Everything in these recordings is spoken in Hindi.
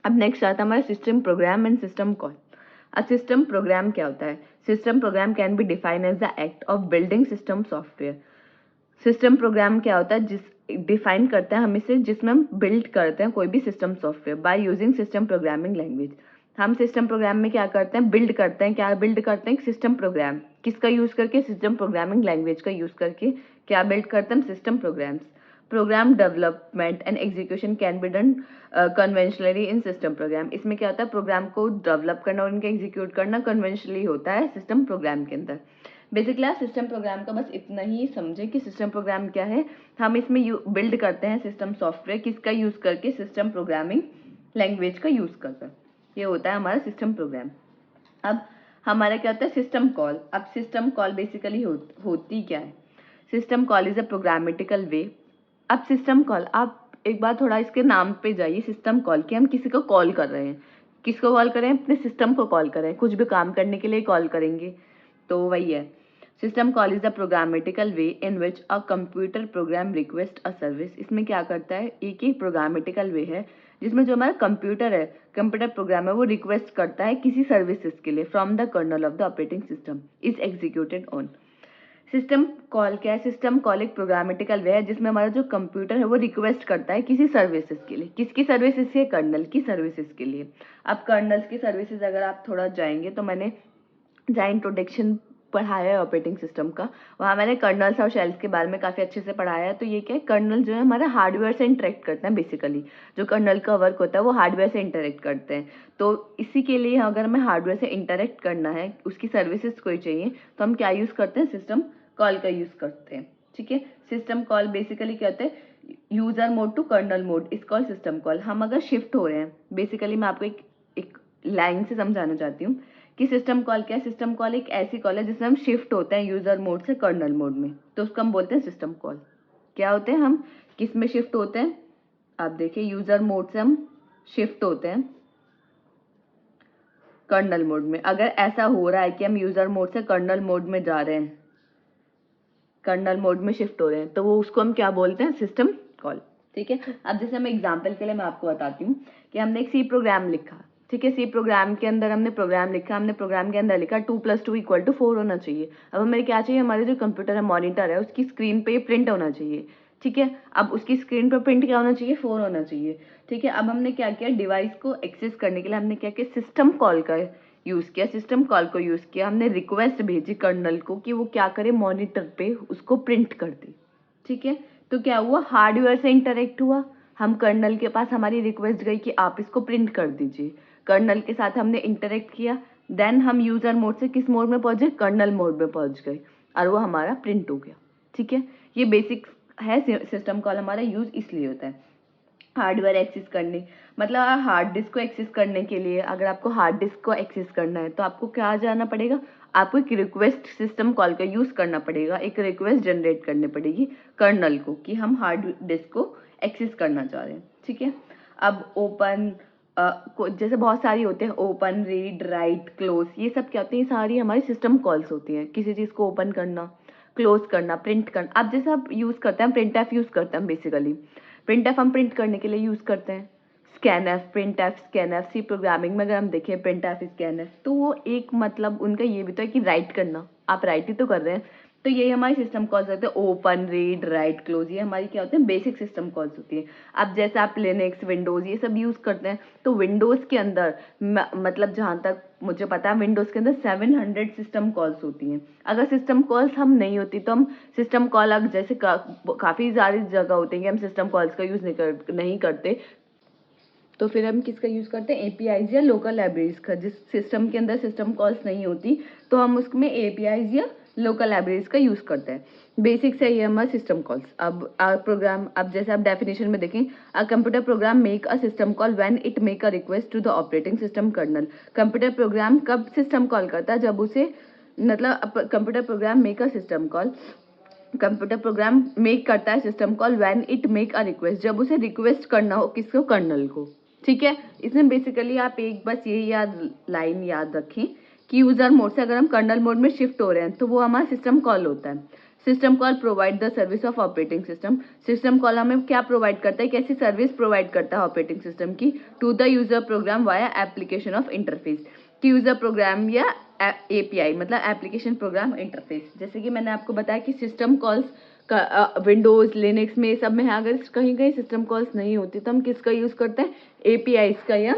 अब नेक्स्ट आता है हमारा system program and system call. अब सिस्टम प्रोग्राम क्या होता है? System program can be defined as the act of building system software. System program क्या होता है? जिस डिफाइन करते हैं हम इसे, जिसमें हम बिल्ड करते हैं कोई भी system software by using system programming language. हम सिस्टम प्रोग्राम में क्या करते हैं? बिल्ड करते हैं। क्या बिल्ड करते हैं? System program. किसका यूज करके? सिस्टम प्रोग्रामिंग लैंग्वेज का यूज करके क्या बिल्ड करते हैं? System programs. Program development and execution can be done conventionally in system program. इसमें क्या होता है? प्रोग्राम को डेवलप करना और इनके एग्जीक्यूट करना कन्वेंशनली होता है सिस्टम प्रोग्राम के अंदर। बेसिकली आप सिस्टम प्रोग्राम का बस इतना ही समझे कि सिस्टम प्रोग्राम क्या है। हम इसमें बिल्ड करते हैं सिस्टम सॉफ्टवेयर, किसका यूज करके? सिस्टम प्रोग्रामिंग लैंग्वेज का यूज करकर। ये होता है हमारा सिस्टम प्रोग्राम। अब हमारा क्या होता है? System call. अब सिस्टम कॉल बेसिकली होती क्या है? सिस्टम कॉल इज अ प्रोग्रामेटिकल वे। अब सिस्टम कॉल, आप एक बार थोड़ा इसके नाम पे जाइए। सिस्टम कॉल कि हम किसी को कॉल कर रहे हैं। किसको कॉल करें? अपने सिस्टम को कॉल करें। कुछ भी काम करने के लिए कॉल करेंगे, तो वही है। System call is the programmatical way in which a computer program request a service. इसमें क्या करता है? एक ही प्रोग्रामेटिकल वे है जिसमें जो हमारा कंप्यूटर है, कंप्यूटर प्रोग्राम है, वो रिक्वेस्ट करता है किसी सर्विसेज के लिए from the kernel of the operating system is executed on. System call क्या है? सिस्टम कॉल एक प्रोग्रामेटिकल वे है जिसमें हमारा जो कंप्यूटर है वो रिक्वेस्ट करता है किसी सर्विसेज के लिए। किसकी सर्विसेज के? कर्नल की सर्विसेज के लिए। अब कर्नल्स की सर्विसेज अगर आप थोड़ा जाएंगे, तो मैंने जहाँ इंट्रोडक्शन पढ़ाया है ऑपरेटिंग सिस्टम का, वहाँ मैंने कर्नल्स और शेल्स के बारे में काफ़ी अच्छे से पढ़ाया है। तो ये क्या है? कर्नल जो है हमारा हार्डवेयर से इंटरेक्ट करते हैं। बेसिकली जो कर्नल का वर्क होता है वो हार्डवेयर से इंटरेक्ट करते हैं। तो इसी के लिए अगर हमें हार्डवेयर से इंटरेक्ट करना है, उसकी सर्विसेज कोई चाहिए, तो हम क्या यूज़ करते हैं? सिस्टम कॉल का यूज़ करते हैं। ठीक है। सिस्टम कॉल बेसिकली क्या होता है? User mode to kernel mode is called system call. हम अगर शिफ्ट हो रहे हैं, बेसिकली मैं आपको एक लाइन से समझाना चाहती हूँ कि सिस्टम कॉल क्या है। सिस्टम कॉल एक ऐसी कॉल है जिसमें हम शिफ्ट होते हैं यूजर मोड से कर्नल मोड में, तो उसको हम बोलते हैं सिस्टम कॉल। क्या होते हैं? हम किस में शिफ्ट होते हैं? आप देखिए, यूजर मोड से हम शिफ्ट होते हैं कर्नल मोड में। अगर ऐसा हो रहा है कि हम यूजर मोड से कर्नल मोड में जा रहे हैं, कर्नल मोड में शिफ्ट हो रहे हैं, तो वो उसको हम क्या बोलते हैं? System call. ठीक है। अब जैसे हम एग्जांपल के लिए मैं आपको बताती हूँ कि हमने एक सी प्रोग्राम लिखा। ठीक है। सी प्रोग्राम के अंदर हमने प्रोग्राम लिखा, हमने प्रोग्राम के अंदर लिखा 2 + 2 = 4 होना चाहिए। अब हमें क्या चाहिए? हमारे जो कंप्यूटर है, मॉनिटर है, उसकी स्क्रीन पे प्रिंट होना चाहिए। ठीक है। अब उसकी स्क्रीन पर प्रिंट क्या होना चाहिए? 4 होना चाहिए। ठीक है। अब हमने क्या किया? डिवाइस को एक्सेस करने के लिए हमने क्या किया? सिस्टम कॉल का यूज किया, सिस्टम कॉल को यूज किया। हमने रिक्वेस्ट भेजी कर्नल को कि वो क्या करे? मॉनिटर पे उसको प्रिंट कर दे। ठीक है। तो क्या हुआ? हार्डवेयर से इंटरेक्ट हुआ। हम कर्नल के पास हमारी रिक्वेस्ट गई कि आप इसको प्रिंट कर दीजिए। कर्नल के साथ हमने इंटरेक्ट किया। देन हम यूजर मोड से किस मोड में पहुंचे? कर्नल मोड में पहुंच गए और वो हमारा प्रिंट हो गया। ठीक है। ये बेसिक है। सिस्टम कॉल हमारा यूज इसलिए होता है हार्डवेयर एक्सेस करने, मतलब हार्ड डिस्क को एक्सेस करने के लिए। अगर आपको हार्ड डिस्क को एक्सेस करना है तो आपको क्या जाना पड़ेगा? आपको एक रिक्वेस्ट सिस्टम कॉल का यूज करना पड़ेगा। एक रिक्वेस्ट जनरेट करनी पड़ेगी कर्नल को कि हम हार्ड डिस्क को एक्सेस करना चाह रहे हैं। ठीक है। अब ओपन जैसे बहुत सारी होते हैं, ओपन, रीड, राइट, क्लोज, ये सब क्या होते हैं? ये सारी हमारी सिस्टम कॉल्स होती हैं। किसी चीज को ओपन करना, क्लोज करना, प्रिंट करना। अब जैसे आप यूज करते हैं, प्रिंट एफ यूज करते हैं बेसिकली। प्रिंट एफ हम प्रिंट करने के लिए यूज करते हैं। Scan F, print F, scan F. C programming में अगर हम देखें प्रिंट एफ, स्कैन एफ, तो वो एक मतलब उनका ये भी तो है कि राइट करना। आप राइट ही तो कर रहे हैं। तो यही हमारी सिस्टम कॉल्स होते हैं। ओपन, रीड, राइट, क्लोज, ये हमारी क्या होते हैं? बेसिक सिस्टम कॉल्स होती है। अब जैसे आप लिनक्स, विंडोज ये सब यूज करते हैं, तो विंडोज के अंदर मतलब जहाँ तक मुझे पता है विंडोज के अंदर 700 सिस्टम कॉल्स होती हैं। अगर सिस्टम कॉल्स हम नहीं होती तो हम सिस्टम कॉल, अब जैसे काफी सारी जगह होती है कि हम सिस्टम कॉल्स का यूज नहीं करते, तो फिर हम किसका यूज करते हैं? एपीआईज या लोकल लाइब्रेरीज का। जिस सिस्टम के अंदर सिस्टम कॉल्स नहीं होती तो हम उसमें एपीआईज या लोकल लाइब्रेरीज का यूज करते हैं। बेसिक से ये हमारा सिस्टम कॉल्स। अब प्रोग्राम, अब जैसे आप डेफिनेशन में देखें, a computer program make a system call when it make a request to the operating system kernel. Computer program कब सिस्टम कॉल करता है? जब उसे, मतलब computer program make a system call, computer program make करता है system call when it make a request, जब उसे रिक्वेस्ट करना हो किसको? कर्नल को। ठीक है। इसमें बेसिकली आप एक बस यही लाइन याद रखें कि यूजर मोड से अगर हम कर्नल मोड में शिफ्ट हो रहे हैं तो वो हमारा सिस्टम कॉल होता है। System call provide the service of operating system. System call हमें क्या प्रोवाइड करता है, कैसी सर्विस प्रोवाइड करता है ऑपरेटिंग सिस्टम की, to the user program via application of interface, कि यूजर प्रोग्राम या एपीआई मतलब एप्लीकेशन प्रोग्राम इंटरफेस। जैसे कि मैंने आपको बताया कि सिस्टम कॉल्स का विंडोज लिनक्स में सब में है, अगर कहीं कहीं सिस्टम कॉल्स नहीं होती तो हम किसका यूज करते हैं, एपीआई का या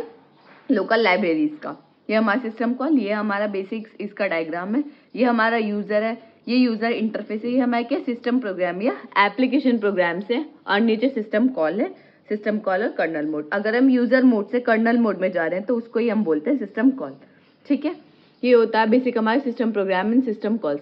लोकल लाइब्रेरीज का। ये हमारा सिस्टम कॉल, ये हमारा बेसिक इसका डायग्राम है, ये हमारा यूजर है, ये यूजर इंटरफेस है, ये हमारे क्या सिस्टम प्रोग्राम या एप्लीकेशन प्रोग्राम से, और नीचे सिस्टम कॉल है, सिस्टम कॉल और कर्नल मोड। अगर हम यूजर मोड से कर्नल मोड में जा रहे हैं तो उसको ही हम बोलते हैं सिस्टम कॉल। ठीक है, ये होता है बेसिक हमारे सिस्टम प्रोग्राम इन सिस्टम कॉल्स।